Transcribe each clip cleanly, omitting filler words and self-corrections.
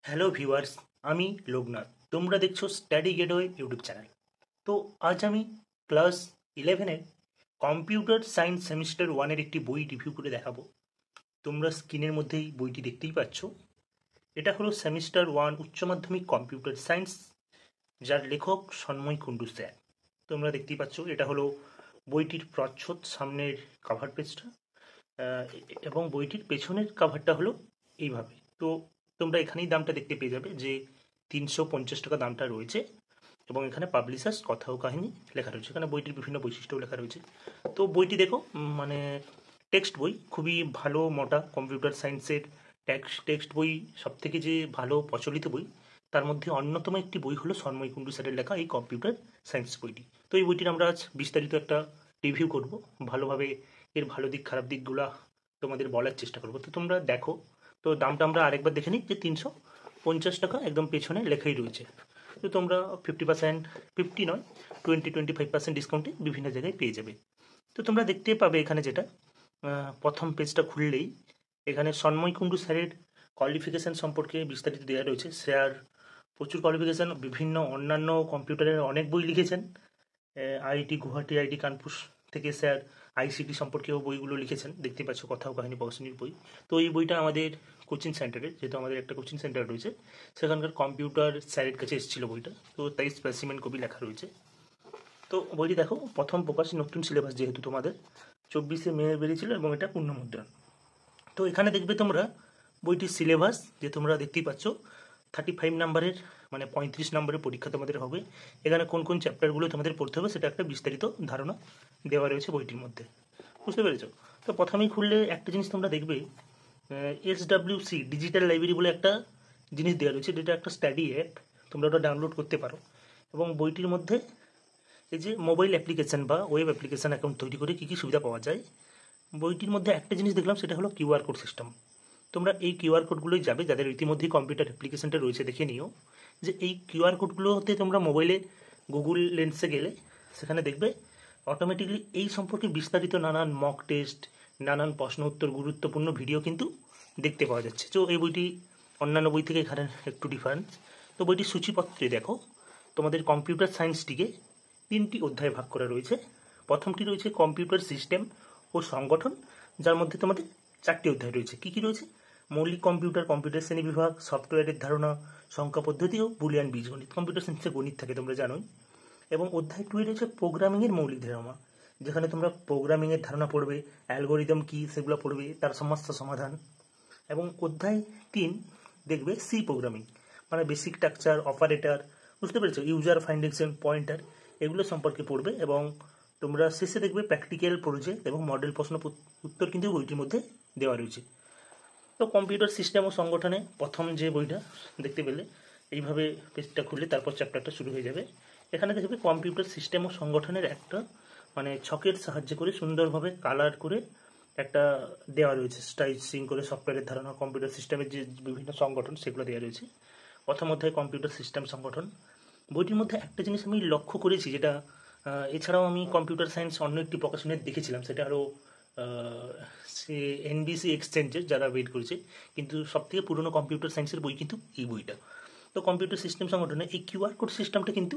Hello viewers, আমি লোকনাথ। তোমরা দেখছো স্টাডি গেটওয়ে ইউটিউব চ্যানেল। তো আজ আমি ক্লাস 11-এর কম্পিউটার সায়েন্স সেমিস্টার 1-এর একটি বই রিভিউ করে দেখাবো। তোমরা স্ক্রিনের মধ্যেই বইটি দেখতেই পাচ্ছ। এটা হলো সেমিস্টার 1 উচ্চ মাধ্যমিক কম্পিউটার সায়েন্স, যার লেখক সন্ময় কুণ্ডু স্যার। তোমরা দেখতেই পাচ্ছ, এটা হলো বইটির প্রচ্ছদ, সামনের কাভার পেজটা, এবং বইটির পেছনের কাভারটা হলো এইভাবে। তো তোমরা এখানেই দামটা দেখতে পেয়ে যাবে যে 350 টাকা দামটা রয়েছে, এবং এখানে পাবলিশার্স কথা ও কাহিনী লেখা রয়েছে। এখানে বইটির বিভিন্ন বৈশিষ্ট্য লেখা রয়েছে। তো বইটি দেখো, মানে টেক্সট বই, খুবই ভালো মোটা কম্পিউটার সায়েন্সের টেক্সট বই। সব থেকে যে ভালো প্রচলিত বই, তার মধ্যে অন্যতম একটি বই হলো সন্ময় কুণ্ডু স্যারের লেখা এই কম্পিউটার সায়েন্স বইটি। তো এই বইটির আমরা আজ বিস্তারিত একটা রিভিউ করব, ভালোভাবে এর ভালো দিক খারাপ দিকগুলা তোমাদের বলার চেষ্টা করবো। তো তোমরা দেখো। তো দামটা আমরা আরেকবার দেখে নিই যে 350 টাকা একদম পেছনে লেখাই রয়েছে। তো তোমরা 50%, 50 নয়, 25% ডিসকাউন্টে বিভিন্ন জায়গায় পেয়ে যাবে। তো তোমরা দেখতে পাবে এখানে যেটা, প্রথম পেজটা খুললেই এখানে সন্ময় কুণ্ডু স্যারের কোয়ালিফিকেশান সম্পর্কে বিস্তারিত দেওয়া রয়েছে। স্যার প্রচুর কোয়ালিফিকেশান, বিভিন্ন অন্যান্য কম্পিউটারের অনেক বই লিখেছেন। আইআইটি গুয়াহাটি, আইআইটি কানপুর থেকে স্যার আইসিটি সম্পর্কেও বইগুলো লিখেছেন। দেখতে পাচ্ছ কথা ও কাহিনী প্রকাশনীর বই। তো এই বইটা আমাদের কোচিং সেন্টারে, যেহেতু আমাদের একটা কোচিং সেন্টার রয়েছে, সেখানকার কম্পিউটার স্যারের কাছে এসেছিলো বইটা, তো তাই স্পেসিমেন কপি লেখা রয়েছে। তো বইটি দেখো, প্রথম প্রকাশ, নতুন সিলেবাস যেহেতু তোমাদের 24শে মে বেরিয়েছিল, এবং এটা পূর্ণমুদ্রণ। তো এখানে দেখবে তোমরা বইটির সিলেবাস, যে তোমরা দেখতেই পাচ্ছ 35 নাম্বারের, মানে 35 নম্বরের পরীক্ষা তোমাদের হবে। এখানে কোন কোন চ্যাপ্টারগুলো তোমাদের পড়তে হবে সেটা একটা বিস্তারিত ধারণা দেওয়া রয়েছে বইটির মধ্যে। বুঝতে পেরেছো? তো প্রথমেই খুললে একটা জিনিস তোমরা দেখবে, SWC ডিজিটাল লাইব্রেরি বলে একটা জিনিস দেওয়া রয়েছে, যেটা একটা স্টাডি অ্যাপ। তোমরা ওটা ডাউনলোড করতে পারো, এবং বইটির মধ্যে এই যে মোবাইল অ্যাপ্লিকেশন বা ওয়েব অ্যাপ্লিকেশন অ্যাকাউন্ট তৈরি করে কী কী সুবিধা পাওয়া যায়, বইটির মধ্যে একটা জিনিস দেখলাম, সেটা হলো কিউআর কোড সিস্টেম। তোমরা এই কিউআর কোডগুলোই যাবে, যাদের ইতিমধ্যেই কম্পিউটার অ্যাপ্লিকেশনটা রয়েছে, দেখে নিও যে এই কিউআর কোডগুলোতে তোমরা মোবাইলে গুগল লেন্সে গেলে সেখানে দেখবে অটোমেটিকলি এই সম্পর্কে বিস্তারিত নানান মক টেস্ট, নানান প্রশ্ন উত্তর, গুরুত্বপূর্ণ ভিডিও কিন্তু দেখতে পাওয়া যাচ্ছে। তো এই বইটি অন্যান্য বই থেকে এখানে একটু ডিফারেন্স। তো বইটির সূচিপত্রে দেখো, তোমাদের কম্পিউটার সায়েন্সটিকে 3টি অধ্যায়ে ভাগ করা রয়েছে। প্রথমটি রয়েছে কম্পিউটার সিস্টেম ও সংগঠন, যার মধ্যে তোমাদের 4টি অধ্যায় রয়েছে। কী কী রয়েছে? মৌলিক কম্পিউটার, কম্পিউটার শ্রেণী বিভাগ, সফটওয়্যারের ধারণা, সংখ্যা পদ্ধতি ও বুলিয়ান বীজগণিত। কম্পিউটার সায়েন্সে গণিত থাকে, তোমরা জানোই। এবং অধ্যায় 2 রয়েছে প্রোগ্রামিংয়ের মৌলিক ধারণা, যেখানে তোমরা প্রোগ্রামিংয়ের ধারণা পড়বে, অ্যালগোরিদম কী সেগুলো পড়বে, তার সমস্যা সমাধান। এবং অধ্যায় 3 দেখবে সি প্রোগ্রামিং, মানে বেসিক স্ট্রাকচার, অপারেটর, বুঝতে পেরেছো, ইউজার ফাইন্ডেশন, পয়েন্টার, এগুলো সম্পর্কে পড়বে। এবং তোমরা শেষে দেখবে প্র্যাকটিক্যাল প্রজেক্ট এবং মডেল প্রশ্ন উত্তর কিন্তু বইটির মধ্যে দেওয়া রয়েছে। তো কম্পিউটার সিস্টেম ও সংগঠনে প্রথম যে বইটা দেখতে পেলে, এইভাবে পেজটা খুললে তারপর চ্যাপ্টারটা শুরু হয়ে যাবে। এখানে দেখবে কম্পিউটার সিস্টেম ও সংগঠনের একটা, মানে ছকের সাহায্যে করে সুন্দরভাবে কালার করে একটা দেওয়া রয়েছে, স্টাইচিং করে সফটওয়্যারের ধারণা, কম্পিউটার সিস্টেমের যে বিভিন্ন সংগঠন সেগুলো দেওয়া রয়েছে। প্রথম অধ্যায় কম্পিউটার সিস্টেম সংগঠন। বইটির মধ্যে একটা জিনিস আমি লক্ষ্য করেছি, যেটা এছাড়াও আমি কম্পিউটার সায়েন্স অন্য একটি প্রকাশনের দেখেছিলাম, সেটা হলো সে এনবিসি এক্সচেঞ্জের যারা ওয়েট করেছে, কিন্তু সবথেকে পুরনো কম্পিউটার সায়েন্সের বই কিন্তু এই বইটা। তো কম্পিউটার সিস্টেম সংগঠনে এই কিউআর কোড সিস্টেমটা কিন্তু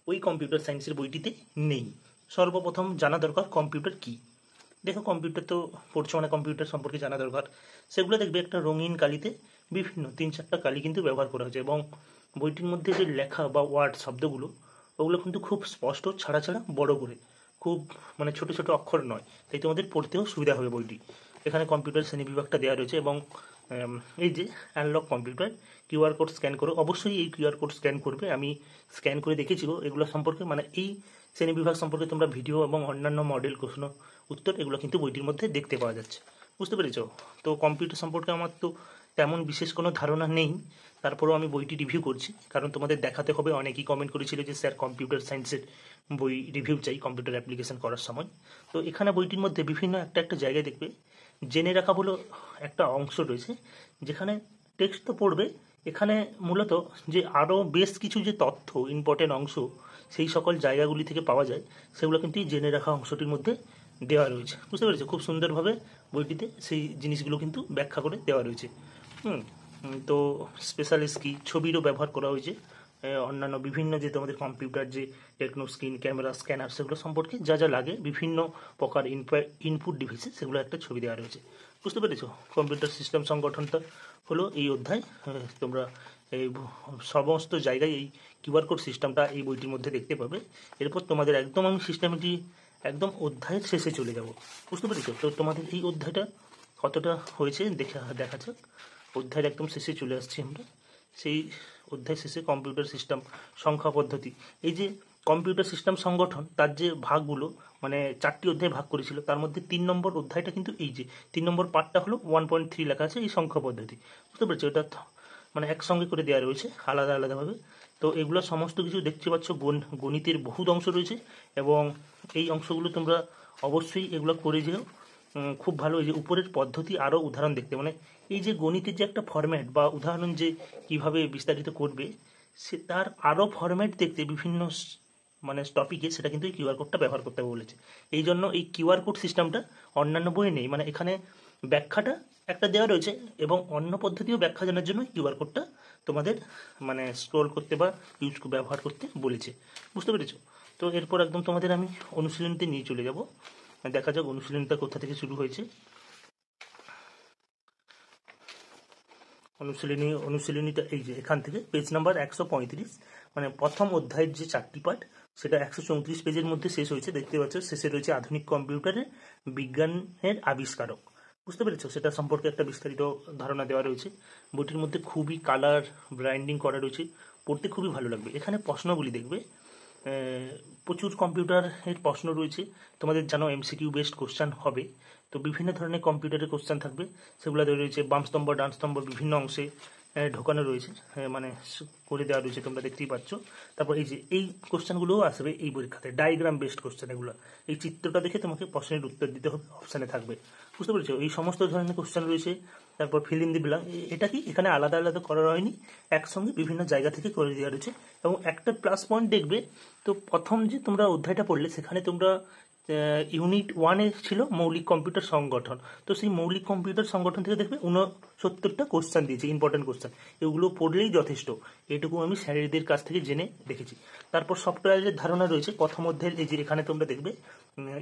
ওই কম্পিউটার সায়েন্সের বইটিতে নেই। সর্বপ্রথম জানা দরকার কম্পিউটার কী। দেখো, কম্পিউটার তো পড়ছো, মানে কম্পিউটার সম্পর্কে জানা দরকার। সেগুলো দেখবে একটা রঙিন কালিতে বিভিন্ন 3-4টা কালি কিন্তু ব্যবহার করা হয়েছে, এবং বইটির মধ্যে যে লেখা বা ওয়ার্ড শব্দগুলো, ওগুলো কিন্তু খুব স্পষ্ট, ছাড়া ছাড়া বড় করে, খুব মানে ছোট ছোট অক্ষর নয়, তাই তোমাদের পড়তেও সুবিধা হবে বইটি। এখানে কম্পিউটার শ্রেণী বিভাগটা দেওয়া রয়েছে, এবং এই যে অ্যানলক কম্পিউটার, কিউআর কোড স্ক্যান করো। অবশ্যই এই কিউআর কোড স্ক্যান করবে, আমি স্ক্যান করে দেখেছি এগুলো সম্পর্কে, মানে এই শ্রেণী বিভাগ সম্পর্কে তোমরা ভিডিও এবং অন্যান্য মডেল প্রশ্ন উত্তর এগুলো কিন্তু বইটির মধ্যে দেখতে পাওয়া যাচ্ছে। বুঝতে পেরেছো? তো কম্পিউটার সম্পর্কে আমার তো তেমন বিশেষ কোনো ধারণা নেই, তারপরেও আমি বইটি রিভিউ করছি, কারণ তোমাদের দেখাতে হবে। অনেকেই কমেন্ট করেছিল যে স্যার কম্পিউটার সায়েন্সের বই রিভিউ চাই কম্পিউটার অ্যাপ্লিকেশন করার সময়। তো এখানে বইটির মধ্যে বিভিন্ন একটা একটা জায়গায় দেখবে জেনে রাখা বলে একটা অংশ রয়েছে, যেখানে টেক্সট তো পড়বে, এখানে মূলত যে আরও বেশ কিছু যে তথ্য, ইম্পর্টেন্ট অংশ সেই সকল জায়গাগুলি থেকে পাওয়া যায়, সেগুলো কিন্তু এই জেনে রাখা অংশটির মধ্যে দেওয়া রয়েছে। বুঝতে পেরেছো? খুব সুন্দরভাবে বইটিতে সেই জিনিসগুলো কিন্তু ব্যাখ্যা করে দেওয়া রয়েছে। হুম। তো স্পেশালিস্ট কি ছবিরও ব্যবহার করা হয়েছে, অন্যান্য বিভিন্ন যে তোমাদের কম্পিউটার যে টেকনো স্ক্রিন, ক্যামেরা, স্ক্যানার, সেগুলো সম্পর্কে যা যা লাগে বিভিন্ন প্রকার ইনপুট ডিভাইসে সেগুলো একটা ছবি দেওয়া রয়েছে। বুঝতে পেরেছো? কম্পিউটার সিস্টেম সংগঠনটা হলো এই অধ্যায়। তোমরা এই সমস্ত জায়গায় এই কিউআর কোড সিস্টেমটা এই বইটির মধ্যে দেখতে পাবে। এরপর তোমাদের একদম আমি সিস্টেমটি একদম অধ্যায়ের শেষে চলে যাব। বুঝতে পেরেছো? তো তোমাদের এই অধ্যায়টা কতটা হয়েছে দেখা যাক। অধ্যায়ের একদম শেষে চলে আসছি আমরা। সেই অধ্যায় শেষে কম্পিউটার সিস্টেম সংখ্যা পদ্ধতি, এই যে কম্পিউটার সিস্টেম সংগঠন তার যে ভাগগুলো মানে 4টি অধ্যায় ভাগ করেছিল, তার মধ্যে 3 নম্বর অধ্যায়টা কিন্তু এই যে 3 নম্বর পার্টটা হলো 1.3 লেখা আছে এই সংখ্যা পদ্ধতি। বুঝতে পেরেছো? এটা মানে একসঙ্গে করে দেওয়া রয়েছে আলাদা আলাদাভাবে। তো এগুলো সমস্ত কিছু দেখতে পাচ্ছ, গণিতের বহুত অংশ রয়েছে এবং এই অংশগুলো তোমরা অবশ্যই এগুলো করে যেও। খুব ভালো। এই যে উপরের পদ্ধতি আরও উদাহরণ দেখতে, মানে এই যে গণিতের যে একটা ফরম্যাট বা উদাহরণ যে কিভাবে বিস্তারিত করবে, সে তার আরও ফরম্যাট দেখতে বিভিন্ন মানে টপিকে সেটা কিন্তু এই কিউআর কোডটা ব্যবহার করতে বলেছে। এই জন্য এই কিউআর কোড সিস্টেমটা অন্যান্য বইয়ে নেই, মানে এখানে ব্যাখ্যাটা একটা দেওয়া রয়েছে এবং অন্য পদ্ধতিও ব্যাখ্যা জানার জন্য কিউআর কোডটা তোমাদের মানে স্ক্রল করতে বা ব্যবহার করতে বলেছে। বুঝতে পেরেছো? তো এরপর একদম তোমাদের আমি অনুশীলনীতে নিয়ে চলে যাব। দেখা যাক অনুশীলনীটা কোথা থেকে শুরু হয়েছে। অনুশীলনীটা এই যে এখান থেকে পেজ নাম্বার 135, মানে প্রথম অধ্যায়ের যে 4টি পার্ট সেটা 134 পেজের মধ্যে শেষ হয়েছে। দেখতে পাচ্ছ শেষে রয়েছে আধুনিক কম্পিউটারে বিজ্ঞানের আবিষ্কারক। বুঝতে পেরেছো? সেটা সম্পর্কে একটা বিস্তারিত ধারণা দেওয়া রয়েছে। বইটির মধ্যে খুবই কালার ব্রাইন্ডিং করা রয়েছে, পড়তে খুবই ভালো লাগবে। এখানে প্রশ্নগুলি দেখবে, প্রচুর কম্পিউটারের প্রশ্ন রয়েছে। তোমাদের জানো এমসিকিউ বেসড কোশ্চেন হবে, তো বিভিন্ন ধরনের কম্পিউটারের কোশ্চেন থাকবে। সেগুলো রয়েছে বাম স্তম্ভ ডান স্তম্ভ বিভিন্ন অংশে ঢোকানো রয়েছে, মানে করে দেওয়া রয়েছে, তোমরা দেখতেই পাচ্ছ। তারপর এই যে এই কোশ্চেনগুলোও আসবে এই পরীক্ষাতে, ডায়াগ্রাম বেসড কোশ্চেন এগুলো। এই চিত্রটা দেখে তোমাকে প্রশ্নের উত্তর দিতে হবে, অপশানে থাকবে। বুঝতে পেরেছো? এই সমস্ত ধরনের কোশ্চেন রয়েছে। তারপর ফিল ইন দি ব্ল্যাঙ্ক, এটা কি এখানে আলাদা আলাদা করা হয়নি, একসঙ্গে বিভিন্ন জায়গা থেকে করে দেওয়া রয়েছে। এবং একটা প্লাস পয়েন্ট দেখবে, তো প্রথম যে তোমরা অধ্যায়টা পড়লে সেখানে তোমরা ইউনিট 1-এ ছিল মৌলিক কম্পিউটার সংগঠন। তো সেই মৌলিক কম্পিউটার সংগঠন থেকে দেখবে 69টা কোশ্চেন দিয়েছে, ইম্পর্টেন্ট কোশ্চেন। এগুলো পড়লেই যথেষ্ট, এটুকু আমি স্যারেদের কাছ থেকে জেনে দেখেছি। তারপর সফটওয়্যারের ধারণা রয়েছে প্রথম অধ্যায়ের, এই যে এখানে তোমরা দেখবে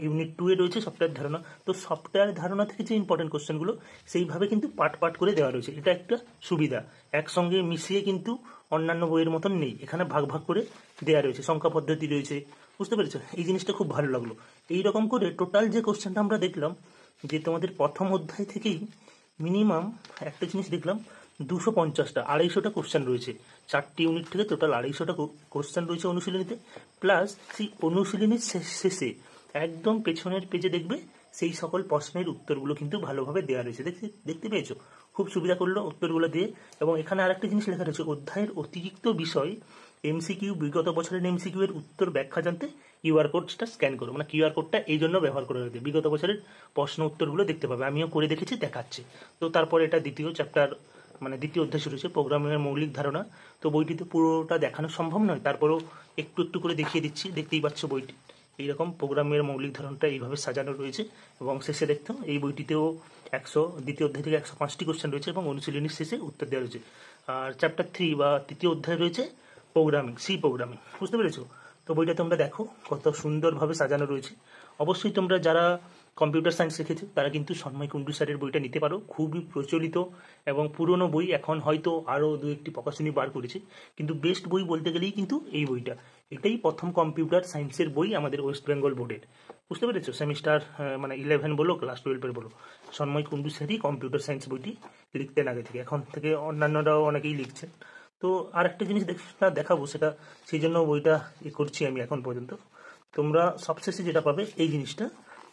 ইউনিট 2-এ রয়েছে সফটওয়্যার ধারণা। তো সফটওয়্যার ধারণা থেকে যে ইম্পর্টেন্ট কোশ্চেনগুলো সেইভাবে কিন্তু পার্ট পার্ট করে দেওয়া রয়েছে। এটা একটা সুবিধা, একসঙ্গে মিশিয়ে কিন্তু অন্যান্য বইয়ের মতন নেই, এখানে ভাগ ভাগ করে দেওয়া রয়েছে, সংখ্যা পদ্ধতি রয়েছে। বুঝতে পেরেছো? এই জিনিসটা খুব ভালো লাগলো। এইরকম করে টোটাল যে কোশ্চেনটা আমরা দেখলাম, যে তোমাদের প্রথম অধ্যায় থেকেই মিনিমাম একটা জিনিস দেখলাম, 250টা 250টা কোশ্চেন রয়েছে। 4টি ইউনিট থেকে টোটাল 250টা কোশ্চেন রয়েছে অনুশীলনীতে। প্লাস সেই অনুশীলনীর শেষে একদম পেছনের পেজে দেখবে সেই সকল প্রশ্নের উত্তরগুলো কিন্তু ভালোভাবে দেওয়া রয়েছে। দেখতে পেয়েছো? খুব সুবিধা করলো উত্তরগুলো দিয়ে। এবং এখানে আরেকটা জিনিস লেখা রয়েছে, অধ্যায়ের অতিরিক্ত বিষয় এমসিকিউ, বিগত বছরের এমসিকিউ এর উত্তর ব্যাখ্যা জানতে কিউআর কোডটা স্ক্যান করো। মানে কিউআর কোডটা এই জন্য ব্যবহার করা হয়েছে, বিগত বছরের প্রশ্ন উত্তরগুলো দেখতে পাবে। আমিও করে দেখেছি, দেখাচ্ছি। তো তারপর এটা দ্বিতীয় চ্যাপ্টার, মানে দ্বিতীয় অধ্যায় শুরু হয়েছে, প্রোগ্রামিংয়ের মৌলিক ধারণা। তো বইটিতে পুরোটা দেখানো সম্ভব নয়, তারপরেও একটু একটু করে দেখিয়ে দিচ্ছি। দেখতেই পাচ্ছ বইটি এইরকম প্রোগ্রামের মৌলিক ধারণটা এইভাবে সাজানো রয়েছে। এবং শেষে দেখতো এই বইটিতেও দ্বিতীয় অধ্যায় থেকে 105টি কোশ্চেন রয়েছে এবং অনুশীলনীর শেষে উত্তর দেওয়া রয়েছে। আর চ্যাপ্টার 3 বা তৃতীয় অধ্যায় রয়েছে প্রোগ্রামিং, সি প্রোগ্রামিং। বুঝতে পেরেছো? তো বইটা তোমরা দেখো কত সুন্দরভাবে সাজানো রয়েছে। অবশ্যই তোমরা যারা কম্পিউটার সায়েন্স শিখেছো তারা কিন্তু সন্ময় কুণ্ডু স্যারের বইটা নিতে পারো, খুবই প্রচলিত এবং পুরনো বই। এখন হয়তো আরও 2-1টি প্রকাশনী বার করেছে, কিন্তু বেস্ট বই বলতে গেলেই কিন্তু এই বইটা। এটাই প্রথম কম্পিউটার সায়েন্সের বই আমাদের ওয়েস্ট বেঙ্গল বোর্ডের। বুঝতে পেরেছো? সেমিস্টার মানে 11 বলো ক্লাস 12-এর বলো, সন্ময় কুণ্ডু স্যারই কম্পিউটার সায়েন্স বইটি লিখতেন আগে থেকে, এখন থেকে অন্যান্যরাও অনেকেই লিখছেন। তো আর একটা জিনিস দেখাবো, সেটা সেই জন্য বইটা করছি আমি এখন পর্যন্ত। তোমরা সবশেষে যেটা পাবে এই জিনিসটা,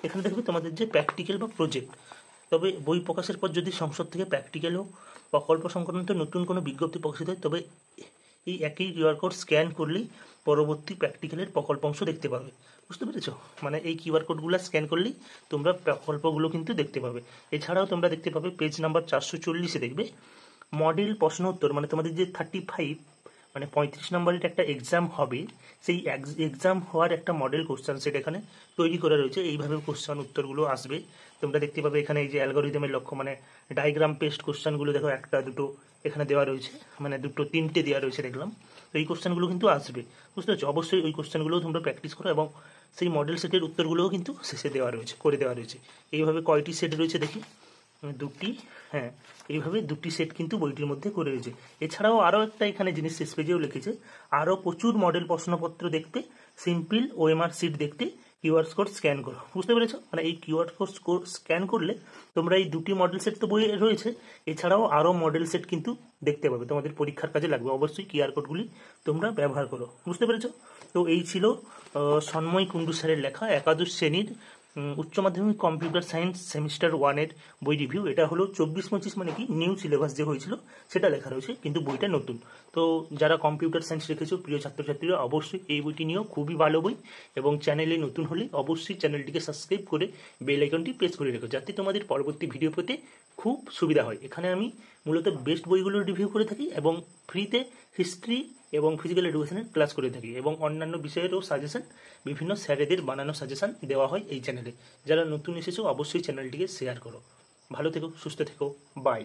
এখানে দেখবে তোমাদের যে প্র্যাকটিক্যাল বা প্রজেক্ট। তবে বই প্রকাশের পর যদি সংসদ থেকে প্র্যাকটিক্যাল ও প্রকল্প সংক্রান্ত নতুন কোনো বিজ্ঞপ্তি প্রকাশিত হয়, তবে এই একই কিউআর কোড স্ক্যান করলেই পরবর্তী প্র্যাকটিক্যালের প্রকল্প অংশ দেখতে পাবে। বুঝতে পেরেছো? মানে এই কিউআর কোডগুলো স্ক্যান করলেই তোমরা প্রকল্পগুলো কিন্তু দেখতে পাবে। এছাড়াও তোমরা দেখতে পাবে পেজ নাম্বার 440-এ দেখবে মডেল প্রশ্ন উত্তর, মানে তোমাদের যে 35 মানে 35 নম্বরের একটা এক্সাম হবে, সেই এক্সাম হওয়ার একটা মডেল কোশ্চেন সেট এখানে তৈরি করা রয়েছে। এইভাবে কোশ্চেন উত্তরগুলো আসবে। তোমরা দেখতে পাবে এখানে এই যে অ্যালগোরিদমের লক্ষ্য মানে ডায়াগ্রাম পেস্ট কোশ্চেনগুলো দেখো, একটা দুটো এখানে দেওয়া রয়েছে, মানে দুটো তিনটে দেওয়া রয়েছে দেখলাম। তো এই কোশ্চেনগুলো কিন্তু আসবে, বুঝতে পারছো? অবশ্যই ওই কোশ্চেনগুলোও তোমরা প্র্যাকটিস করো এবং সেই মডেল সেটের উত্তরগুলোও কিন্তু শেষে দেওয়া রয়েছে, করে দেওয়া রয়েছে। এইভাবে কয়টি সেট রয়েছে দেখি, দুটি, হ্যাঁ এইভাবে দুটি সেট কিন্তু বইটির মধ্যে করে রয়েছে। এছাড়াও আরও একটা এখানে জিনিস শেষ পেজেও লিখেছে, আরও প্রচুর মডেল প্রশ্নপত্র দেখতে, সিম্পল ওএমআর শিট দেখতে কিউআর কোড স্ক্যান করো। বুঝতে পেরেছো? মানে এই কিউআর কোড স্ক্যান করলে তোমরা এই দুটি মডেল সেট তো বইয়ে রয়েছে, এছাড়াও আরও মডেল সেট কিন্তু দেখতে পাবে, তোমাদের পরীক্ষার কাজে লাগবে। অবশ্যই কিউআর কোডগুলি তোমরা ব্যবহার করো। বুঝতে পেরেছো? তো এই ছিল সন্ময় কুণ্ডু স্যারের লেখা একাদশ শ্রেণীর উচ্চ মাধ্যমিক কম্পিউটার সায়েন্স সেমিস্টার 1-এর বই রিভিউ। এটা হলো 24-25 মানে কি নিউ সিলেবাস যে হয়েছিল সেটা লেখা রয়েছে, কিন্তু বইটা নতুন। তো যারা কম্পিউটার সায়েন্স রেখেছো প্রিয় ছাত্রছাত্রীরা, অবশ্যই এই বইটি নিয়েও খুবই ভালো বই। এবং চ্যানেলে নতুন হলে অবশ্যই চ্যানেলটিকে সাবস্ক্রাইব করে বেল আইকনটি প্রেস করে রেখো, যাতে তোমাদের পরবর্তী ভিডিও পেতে খুব সুবিধা হয়। এখানে আমি মূলত বেস্ট বইগুলোর রিভিউ করে থাকি এবং ফ্রিতে হিস্ট্রি এবং ফিজিক্যাল এডুকেশনের ক্লাস করে থাকি, এবং অন্যান্য বিষয়েরও সাজেশন, বিভিন্ন স্যারেদের বানানো সাজেশন দেওয়া হয় এই চ্যানেলে। যারা নতুন এসেছো অবশ্যই চ্যানেলটিকে শেয়ার করো। ভালো থেকো, সুস্থ থেকো, বাই।